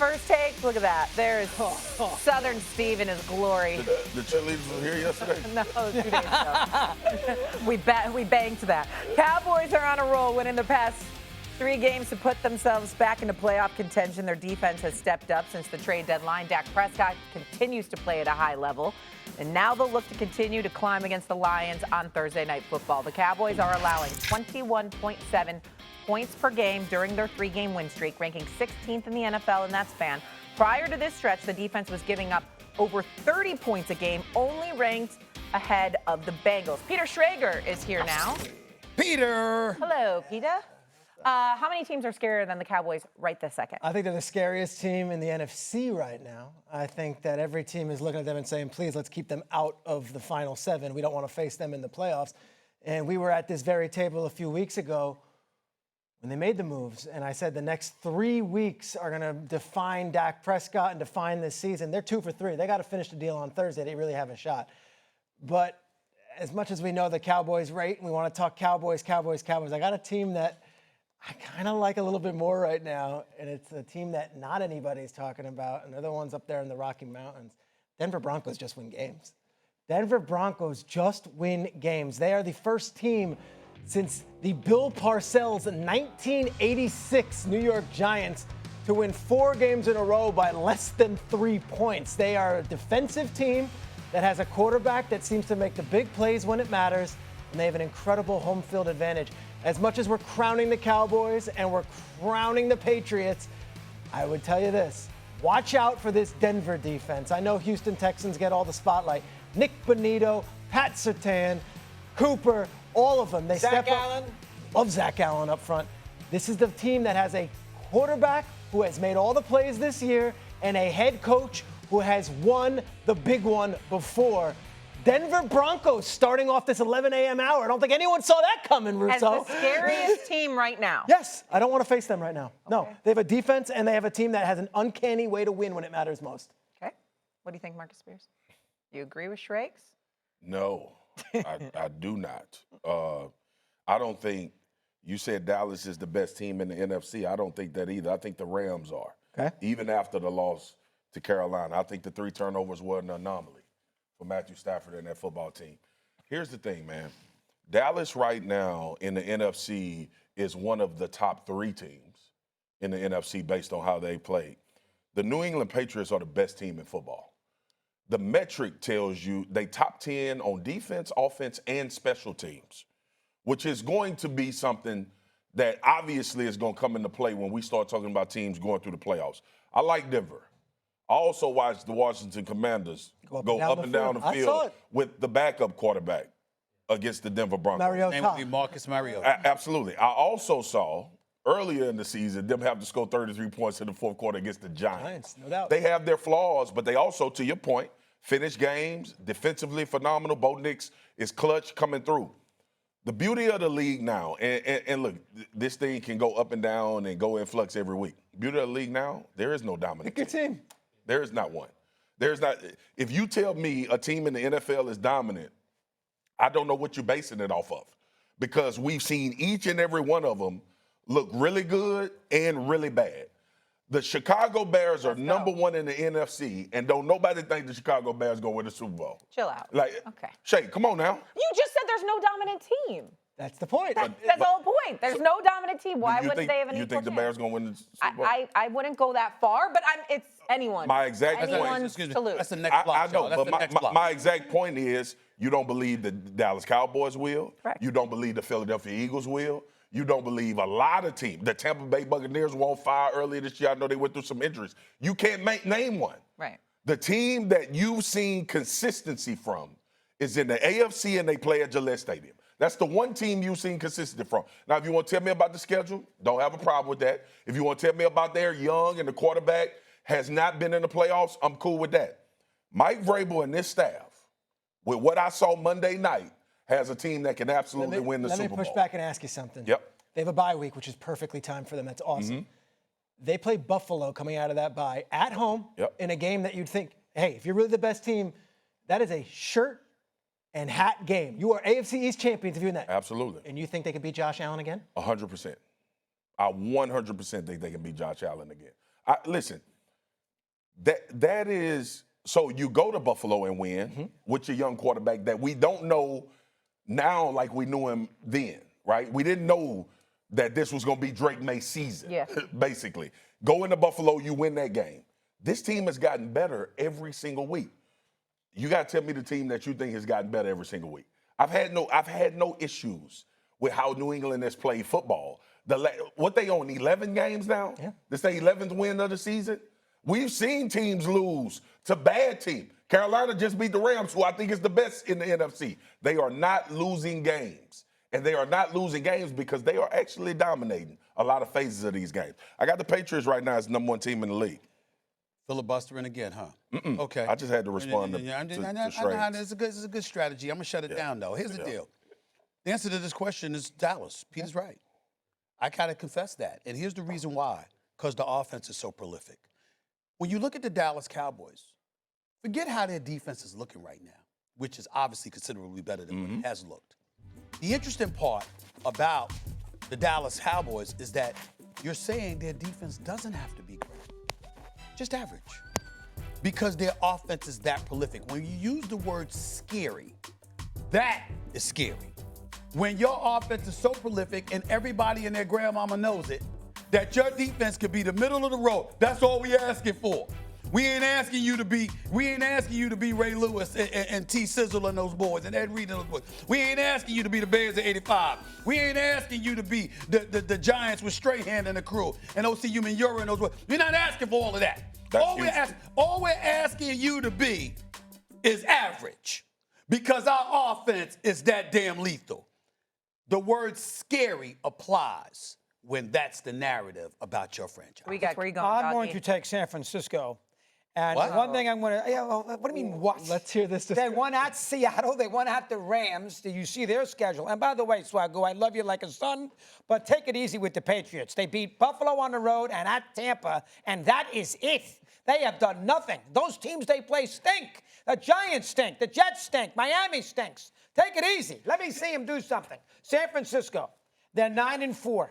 first take? Look at that. There's Southern Steve in his glory. The cheerleaders were here yesterday? No, 2 days ago. we banked that. Cowboys are on a roll, winning the past 3 games to put themselves back into playoff contention. Their defense has stepped up since the trade deadline. Dak Prescott continues to play at a high level. And now they'll look to continue to climb against the Lions on Thursday Night Football. The Cowboys are allowing 21.7 points per game during their 3-game win streak, ranking 16th in the NFL in that span. Prior to this stretch, the defense was giving up over 30 points a game, only ranked ahead of the Bengals. Peter Schrager is here now. Peter! Hello, Peter. How many teams are scarier than the Cowboys right this second? I think they're the scariest team in the NFC right now. I think that every team is looking at them and saying, please, let's keep them out of the final 7. We don't want to face them in the playoffs. And we were at this very table a few weeks ago when they made the moves, and I said the next 3 weeks are going to define Dak Prescott and define this season. They're 2 for 3. They got to finish the deal on Thursday. They really have a shot. But as much as we know the Cowboys rate, and we want to talk Cowboys, I got a team that I kind of like a little bit more right now, and it's a team that not anybody's talking about, and they're the ones up there in the Rocky Mountains. Denver Broncos just win games. Denver Broncos just win games. They are the first team since the Bill Parcells 1986 New York Giants to win 4 games in a row by less than 3 points. They are a defensive team that has a quarterback that seems to make the big plays when it matters, and they have an incredible home field advantage. As much as we're crowning the Cowboys and we're crowning the Patriots, I would tell you this. Watch out for this Denver defense. I know Houston Texans get all the spotlight. Nick Bonito, Pat Surtain, Cooper, all of them. They Zach step Allen. up. Love Zach Allen up front. This is the team that has a quarterback who has made all the plays this year and a head coach who has won the big one before. Denver Broncos starting off this 11 a.m. hour. I don't think anyone saw that coming, Russo. As the scariest team right now. Yes, I don't want to face them right now. Okay. No, they have a defense and they have a team that has an uncanny way to win when it matters most. Okay. What do you think, Marcus Spears? You agree with Schrags? No, I do not. I don't think you said Dallas is the best team in the NFC. I don't think that either. I think the Rams are. Okay. Even after the loss to Carolina, I think the 3 turnovers were an anomaly for Matthew Stafford and that football team. Here's the thing, man. Dallas right now in the NFC is one of the top 3 teams in the NFC based on how they played. The New England Patriots are the best team in football. The metric tells you they top 10 on defense, offense, and special teams, which is going to be something that obviously is going to come into play when we start talking about teams going through the playoffs. I like Denver. I also watched the Washington Commanders go up and down the field with the backup quarterback against the Denver Broncos. Name would be Marcus Mariota. Absolutely. I also saw earlier in the season them have to score 33 points in the 4th quarter against the Giants. No doubt. They have their flaws, but they also, to your point, finish games, defensively phenomenal. Bo Nix is clutch coming through. The beauty of the league now, and look, this thing can go up and down and go in flux every week. Beauty of the league now, there is no dominant Pick your team. There is not one. There's not. If you tell me a team in the NFL is dominant, I don't know what you're basing it off of, because we've seen each and every one of them look really good and really bad. The Chicago Bears are number 1 in the NFC, and don't nobody think the Chicago Bears go win the Super Bowl. Chill out. Like, okay. Shae, come on now. You just said there's no dominant team. That's the point. That's the whole point. There's no dominant team. Why wouldn't they have an You equal think the chance? Bears going to win the Super Bowl? I wouldn't go that far, but it's anyone. My exact point. Anyone's to lose. That's the next block. I know, That's the next but block. my exact point is you don't believe the Dallas Cowboys will. Correct. You don't believe the Philadelphia Eagles will. You don't believe a lot of teams. The Tampa Bay Buccaneers were on fire earlier this year. I know they went through some injuries. You can't name one. Right. The team that you've seen consistency from is in the AFC, and they play at Gillette Stadium. That's the one team you've seen consistency from. Now, if you want to tell me about the schedule, don't have a problem with that. If you want to tell me about their young and the quarterback has not been in the playoffs, I'm cool with that. Mike Vrabel and this staff, with what I saw Monday night, has a team that can absolutely win the Super Bowl. Let me push back and ask you something. Yep. They have a bye week, which is perfectly timed for them. That's awesome. They play Buffalo coming out of that bye at home in a game that you'd think, hey, if you're really the best team, that is a shirt and hat game. You are AFC East champions if you win that. Absolutely. And you think they can beat Josh Allen again? 100%. I 100% think they can beat Josh Allen again. Listen, That is so you go to Buffalo and win with your young quarterback that we don't know now like we knew him then, right? We didn't know that this was going to be Drake May's season, basically. Go into Buffalo, you win that game. This team has gotten better every single week. You got to tell me the team that you think has gotten better every single week. I've had no issues with how New England has played football. What they on 11 games now? Yeah. This their 11th win of the season. We've seen teams lose to bad teams. Carolina just beat the Rams, who I think is the best in the NFC. They are not losing games. And they are not losing games because they are actually dominating a lot of phases of these games. I got the Patriots right now as the #1 team in the league. Filibustering again, huh? Okay. I just had to respond to Schrager. It's a good strategy. I'm going to shut it down, though. Here's the deal. The answer to this question is Dallas. Peter's right. I got to confess that. And here's the reason why. Because the offense is so prolific. When you look at the Dallas Cowboys, forget how their defense is looking right now, which is obviously considerably better than what it has looked. The interesting part about the Dallas Cowboys is that you're saying their defense doesn't have to be great, just average, because their offense is that prolific. When you use the word scary, that is scary. When your offense is so prolific and everybody and their grandmama knows it, that your defense could be the middle of the road, that's all we asking for. We ain't asking you to be Ray Lewis and T. Sizzle and those boys and Ed Reed and those boys. We ain't asking you to be the Bears of '85. We ain't asking you to be the Giants with Strahan and the crew and O.C. Umenyiora and those boys. We're not asking for all of that. All we're asking you to be is average because our offense is that damn lethal. The word scary applies when that's the narrative about your franchise. We got where you going, I'm going to take San Francisco. And one thing I'm going to, what do you mean what? Let's hear this. They won at Seattle. They won at the Rams. Do you see their schedule? And by the way, Swagu, I love you like a son, but take it easy with the Patriots. They beat Buffalo on the road and at Tampa, and that is it. They have done nothing. Those teams they play stink. The Giants stink. The Jets stink. Miami stinks. Take it easy. Let me see them do something. San Francisco, they're 9-4,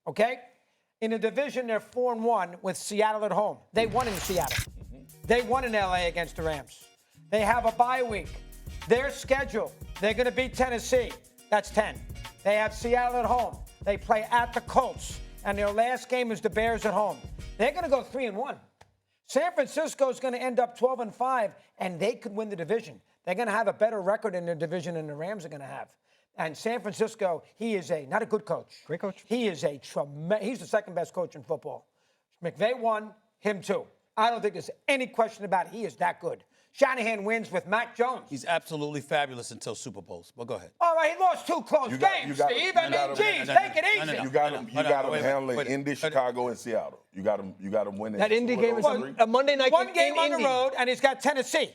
okay? In the division, they're 4-1 with Seattle at home. They won in Seattle. They won in L.A. against the Rams. They have a bye week. Their schedule, they're going to beat Tennessee. That's 10. They have Seattle at home. They play at the Colts. And their last game is the Bears at home. They're going to go 3-1. San Francisco is going to end up 12-5, and they could win the division. They're going to have a better record in their division than the Rams are going to have. And San Francisco, he is not a good coach. Great coach. He is he's the second best coach in football. McVay won, him too. I don't think there's any question about it. He is that good. Shanahan wins with Mac Jones. He's absolutely fabulous until Super Bowls. Well, go ahead. All right, he lost 2 close games, Steve. I mean, geez, take it easy. You got him handling Indy, Chicago, and Seattle. You got him winning. That Indy game is a Monday night game. One game on the road, and he's got Tennessee.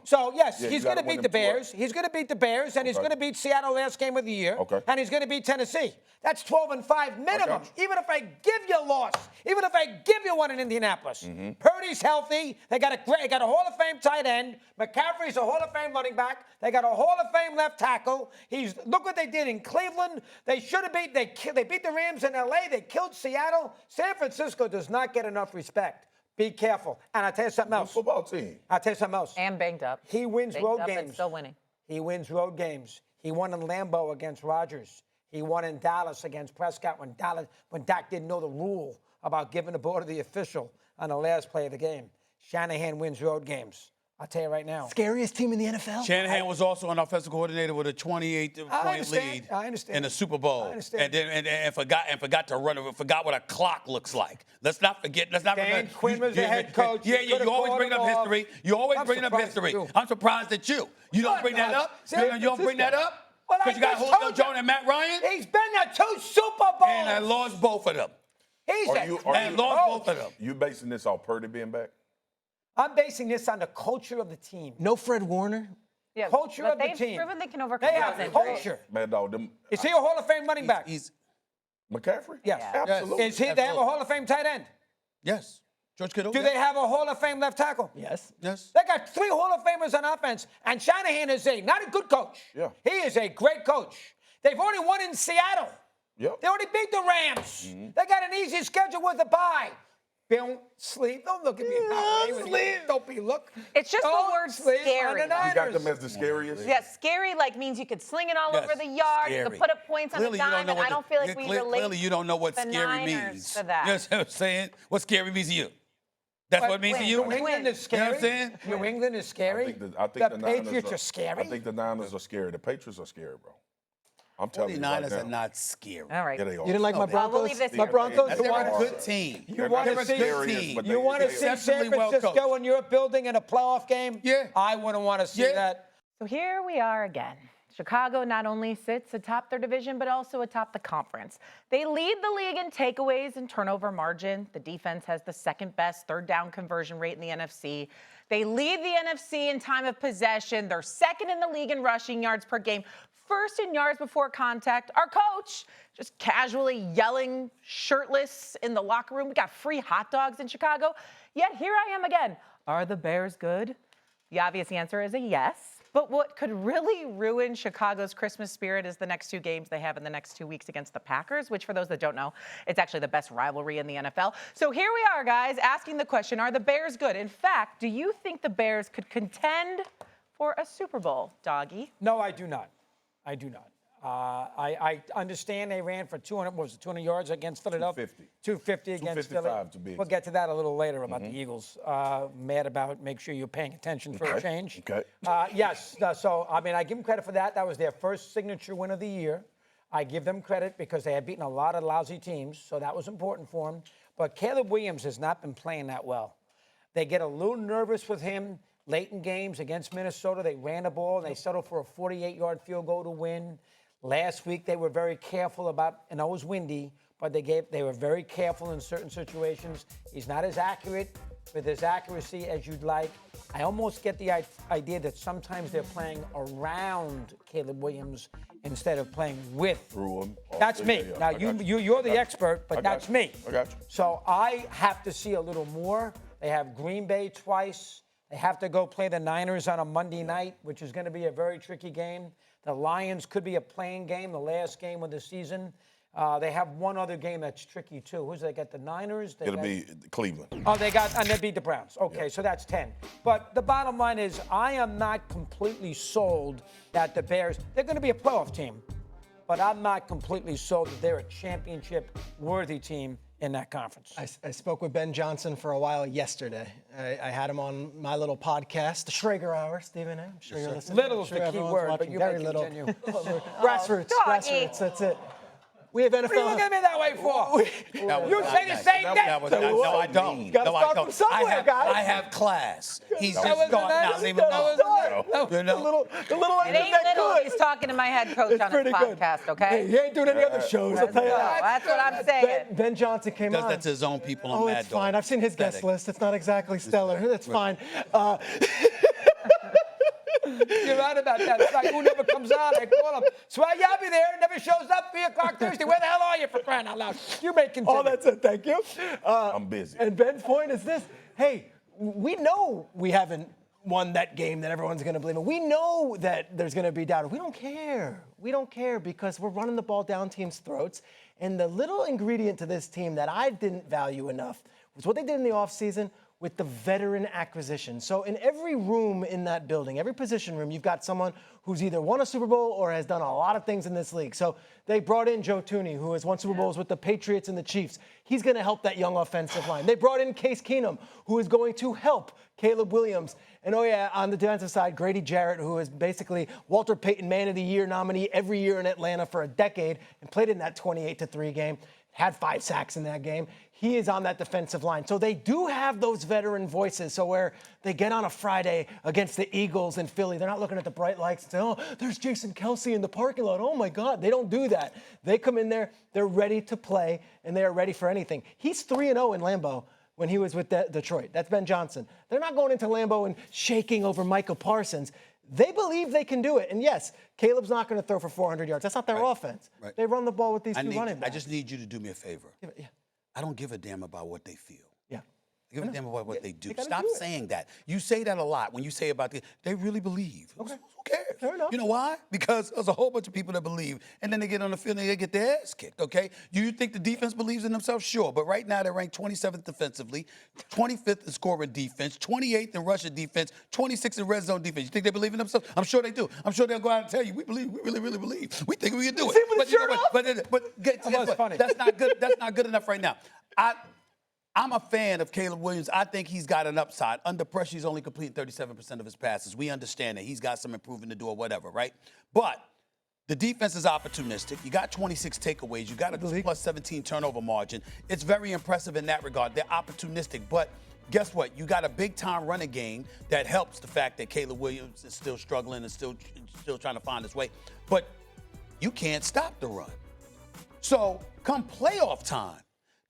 So, yes, he's going to beat the Bears. He's going to beat the Bears, and he's going to beat Seattle last game of the year. And he's going to beat Tennessee. That's 12-5 minimum. Even if I give you a loss, even if I give you one in Indianapolis. Purdy's healthy. They got a Hall of Fame tight end. McCaffrey's a Hall of Fame running back. They got a Hall of Fame left tackle. Look what they did in Cleveland. They should have beat. They beat the Rams in L.A. They killed Seattle. San Francisco does not get enough respect. Be careful. And I'll tell you something else. Football team. I'll tell you something else. And banged up. He wins road games. And still winning. He wins road games. He won in Lambeau against Rodgers. He won in Dallas against Prescott when Dak didn't know the rule about giving the ball to the official on the last play of the game. Shanahan wins road games. I'll tell you right now. Scariest team in the NFL? Shanahan was also an offensive coordinator with a 28-point lead in the Super Bowl. I understand. And forgot to forgot what a clock looks like. Let's not forget. Dan Quinn was the head coach. Yeah, you always bring up history. You always bring up history. I'm surprised at you. You don't bring that up? You don't bring that up? Because you got Julio Jones and Matt Ryan? He's been to 2 Super Bowls. And I lost both of them. Lost both of them. You basing this off Purdy being back? I'm basing this on the culture of the team. No Fred Warner? Yeah, culture of the team. They've proven they can overcome They have culture. Man, dog, Is he a Hall of Fame running back? He's McCaffrey? Yes. Absolutely. They have a Hall of Fame tight end? Yes. George Kittle? Do they have a Hall of Fame left tackle? Yes. They got 3 Hall of Famers on offense, and Shanahan is not a good coach. Yeah. He is a great coach. They've already won in Seattle. Yep. They already beat the Rams. They got an easy schedule with a bye. Don't sleep. Don't look at me that way. sleep. Don't be look. It's just the Don't word sleep on scary. the You You got Niners. them as the scariest? Yeah, scary means you could sling it all Yes, over the yard. You scary. could put up points on the dime, and I don't feel like we relate. Clearly, you don't know what the scary Niners means. to that. You know what I'm saying? What scary means to you? That's what it means to wait, you? New England is You know scary. what I'm saying? New England is scary. I think the Niners Patriots are scary. I think the Niners are scary. The Patriots are scary, bro. I'm telling you 49ers right now. are not scary. All right. Yeah, they are. You didn't like my No, Broncos? we'll leave this My here. Broncos? They're They a are. good team. You want to not see? scary, but You want to they- see San exceptionally well Francisco coached. in your building in a playoff game? Yeah. I wouldn't want to see Yeah. that. So here we are again. Chicago not only sits atop their division, but also atop the conference. They lead the league in takeaways and turnover margin. The defense has the second best third down conversion rate in the NFC. They lead the NFC in time of possession. They're second in the league in rushing yards per game, first in yards before contact. Our coach just casually yelling shirtless in the locker room. We got free hot dogs in Chicago. Yet here I am again. Are the Bears good? The obvious answer is a yes. But what could really ruin Chicago's Christmas spirit is the next two games they have in the next 2 weeks against the Packers, which for those that don't know, it's actually the best rivalry in the NFL. So here we are, guys, asking the question, are the Bears good? In fact, do you think the Bears could contend for a Super Bowl, Doggy? No, I do not. I do not. I understand they ran for 200, what was it, 200 yards against Philadelphia? 250. 250 against 255 Philly. to be We'll get to that a little later about the Eagles. Mad about, make sure you're paying attention for a change. Okay. Yes, so, I mean, I give them credit for that. That was their first signature win of the year. I give them credit because they had beaten a lot of lousy teams, so that was important for them. But Caleb Williams has not been playing that well. They get a little nervous with him late in games against Minnesota. They ran the ball, and they settled for a 48-yard field goal to win. Last week, they were very careful about, and it was windy, but they were very careful in certain situations. He's not as accurate with his accuracy as you'd like. I almost get the idea that sometimes they're playing around Caleb Williams instead of playing with. Through him. That's me. Yeah, Now, I got you're the expert, I but got that's you. me. I got you. So I have to see a little more. They have Green Bay twice. They have to go play the Niners on a Monday night, which is going to be a very tricky game. The Lions could be a playing game, the last game of the season. They have one other game that's tricky, too. Who's they got? The Niners? It'll be Cleveland. Oh, and they beat the Browns. Okay, so that's 10. But the bottom line is I am not completely sold that the Bears, they're going to be a playoff team, but I'm not completely sold that they're a championship-worthy team in that conference. I spoke with Ben Johnson for a while yesterday. I had him on my little podcast, the Schrager Hour, Stephen. I'm sure you're listening. Little is I'm the sure key everyone's word, but watching. you Very may little. continue. Grassroots, Doggy. grassroots, that's it. We have NFL. What are you looking at me that way for? You say the same thing. No, I don't. Gotta No, I start don't. from somewhere, guys. I have class. He's That just was gone. the Now, leave him alone. The little It end of ain't that little. good. He's talking to my head coach It's on his pretty good. podcast, okay? Hey, he ain't doing any other shows, I'll tell you No, that. that's what I'm saying. Ben Johnson came Does on. that to his own people on Oh, Mad it's Dog. fine. I've seen his guest Pathetic. list. It's not exactly stellar. That's fine. You're right about that. It's like who never comes on. I call him. Swag, I'll be there. Never shows up. 3 o'clock Thursday. Where the hell are you for crying out loud? You may continue. Oh, that's it. Thank you. I'm busy. And Ben's point is this. Hey, we know we haven't won that game that everyone's going to believe in. We know that there's going to be doubt. We don't care. We don't care because we're running the ball down teams' throats. And the little ingredient to this team that I didn't value enough was what they did in the offseason with the veteran acquisition. So in every room in that building, every position room, you've got someone who's either won a Super Bowl or has done a lot of things in this league. So they brought in Joe Tooney, who has won Super Bowls with the Patriots and the Chiefs. He's going to help that young offensive line. They brought in Case Keenum, who is going to help Caleb Williams. And oh yeah, on the defensive side, Grady Jarrett, who is basically Walter Payton Man of the Year nominee every year in Atlanta for a decade and played in that 28-3 game, had 5 sacks in that game. He is on that defensive line. So they do have those veteran voices. So where they get on a Friday against the Eagles in Philly, they're not looking at the bright lights and say, oh, there's Jason Kelsey in the parking lot. Oh, my God. They don't do that. They come in there, they're ready to play, and they are ready for anything. He's 3-0 in Lambeau when he was with Detroit. That's Ben Johnson. They're not going into Lambeau and shaking over Micah Parsons. They believe they can do it. And yes, Caleb's not going to throw for 400 yards. That's not their offense. Right. They run the ball with these two running backs. I just need you to do me a favor. Yeah. I don't give a damn about what they feel. Yeah. Give a damn about what they do. gotta Stop do it. saying that. You say that a lot when you say about they really believe. Okay. Who cares? Fair enough. You know why? Because there's a whole bunch of people that believe, and then they get on the field and they get their ass kicked, okay? Do you think the defense believes in themselves? Sure. But right now they're ranked 27th defensively, 25th in scoring defense, 28th in rushing defense, 26th in red zone defense. You think they believe in themselves? I'm sure they do. I'm sure they'll go out and tell you, we believe, we really, really believe. We think we can do it. See him with But the you know shirt what? But guess what? funny. That's not good. That's not good enough right now. I'm a fan of Caleb Williams. I think he's got an upside. Under pressure, he's only completing 37% of his passes. We understand that. He's got some improving to do or whatever, right? But the defense is opportunistic. You got 26 takeaways. You got a plus 17 turnover margin. It's very impressive in that regard. They're opportunistic. But guess what? You got a big-time running game that helps the fact that Caleb Williams is still struggling and still trying to find his way. But you can't stop the run. So come playoff time,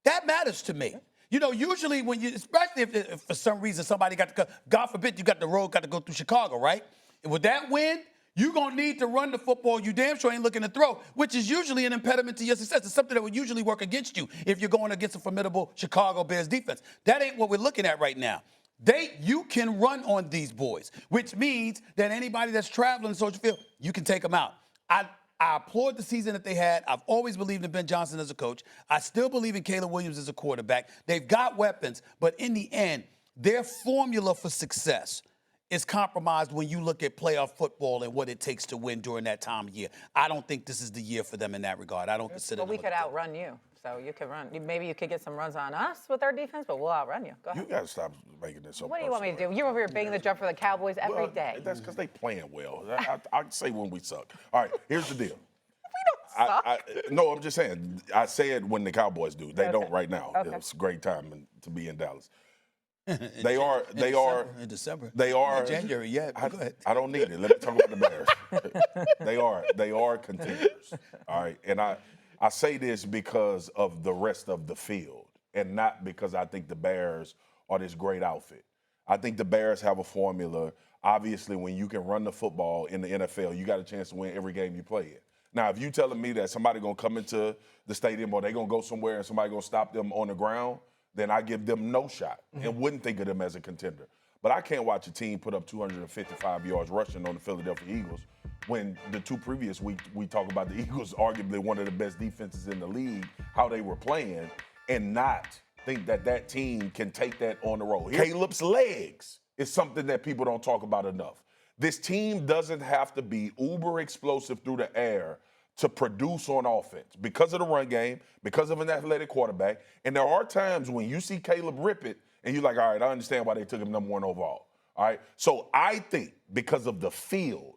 that matters to me. You know, usually when especially if for some reason somebody got to go, God forbid you got to go through Chicago, right? And with that win, you're going to need to run the football. You damn sure ain't looking to throw, which is usually an impediment to your success. It's something that would usually work against you if you're going against a formidable Chicago Bears defense. That ain't what we're looking at right now. You can run on these boys, which means that anybody that's traveling Soldier Field, you can take them out. I applaud the season that they had. I've always believed in Ben Johnson as a coach. I still believe in Caleb Williams as a quarterback. They've got weapons, but in the end, their formula for success is compromised when you look at playoff football and what it takes to win during that time of year. I don't think this is the year for them in that regard. I don't consider But we them could outrun you. So you could run. Maybe you could get some runs on us with our defense, but we'll outrun you. Go ahead. You got to stop making this so What do you want me to personal. do? You're over here banging the drum for the Cowboys every day. That's because they playing well. I say when we suck. All right, here's the deal. We don't suck. No, I'm just saying. I say it when the Cowboys do. They don't right now. Okay. It's a great time to be in Dallas. In December. They are. Not January yet. Go ahead. I don't need it. Let me talk about the Bears. They are contenders. All right, and I say this because of the rest of the field, and not because I think the Bears are this great outfit. I think the Bears have a formula. Obviously, when you can run the football in the NFL, you got a chance to win every game you play in. Now, if you telling me that somebody gonna come into the stadium or they gonna go somewhere and somebody gonna stop them on the ground, then I give them no shot and wouldn't think of them as a contender. But I can't watch a team put up 255 yards rushing on the Philadelphia Eagles when the two previous weeks we talk about the Eagles, arguably one of the best defenses in the league, how they were playing, and not think that team can take that on the road. Caleb's legs is something that people don't talk about enough. This team doesn't have to be uber explosive through the air to produce on offense because of the run game, because of an athletic quarterback. And there are times when you see Caleb rip it and you're like, all right, I understand why they took him number 1 overall. All right. So I think because of the field,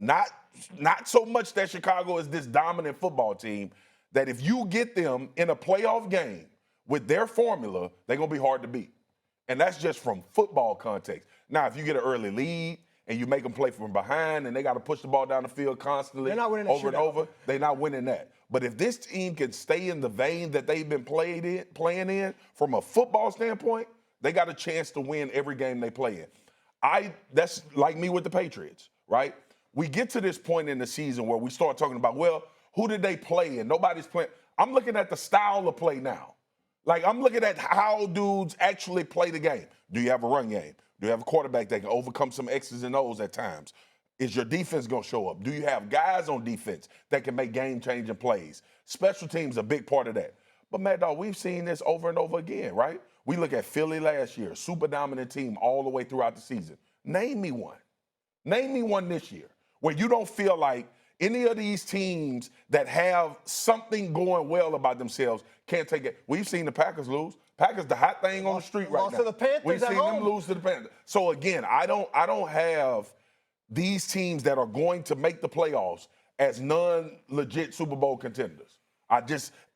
not so much that Chicago is this dominant football team, that if you get them in a playoff game with their formula, they're going to be hard to beat. And that's just from football context. Now, if you get an early lead and you make them play from behind and they got to push the ball down the field constantly over and over, they're not winning that. But if this team can stay in the vein that they've been playing in from a football standpoint, they got a chance to win every game they play in. That's like me with the Patriots, right? We get to this point in the season where we start talking about, well, who did they play and nobody's playing. I'm looking at the style of play now. Like, I'm looking at how dudes actually play the game. Do you have a run game? Do you have a quarterback that can overcome some X's and O's at times? Is your defense going to show up? Do you have guys on defense that can make game-changing plays? Special teams a big part of that. But, Mad Dog, we've seen this over and over again, right? We look at Philly last year, super dominant team all the way throughout the season. Name me one. Name me one this year where you don't feel like any of these teams that have something going well about themselves can't take it. We've seen the Packers lose. Packers, the hot thing on the street right now. Lost to the Panthers We've at seen home. them lose to the Panthers. So again, I don't have these teams that are going to make the playoffs as non-legit Super Bowl contenders.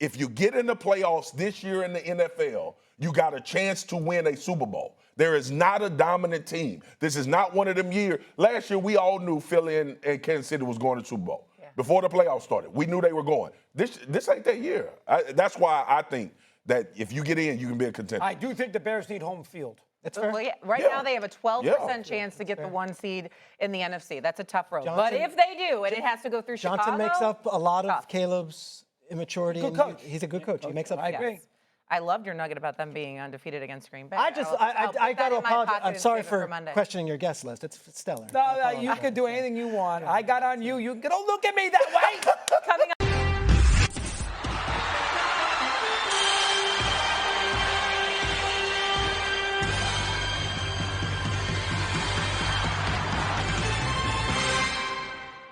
If you get in the playoffs this year in the NFL, you got a chance to win a Super Bowl. There is not a dominant team. This is not one of them years. Last year, we all knew Philly and Kansas City was going to Super Bowl. Yeah. Before the playoffs started, we knew they were going. This ain't that year. That's why I think that if you get in, you can be a contender. I do think the Bears need home field. Well, yeah, right now they have a 12% chance to get the 1 seed in the NFC. That's a tough road. But if they do, and it has to go through Chicago. Johnson makes up a lot of Caleb's immaturity. Good coach. He's a good coach. He makes up. I agree. I loved your nugget about them being undefeated against Green Bay. I just, I'll put I got that to in my apologize. pocket I'm and sorry save it for Monday. questioning your guest list. It's stellar. No, you can do anything you want. I got on you. You don't look at me that way. Coming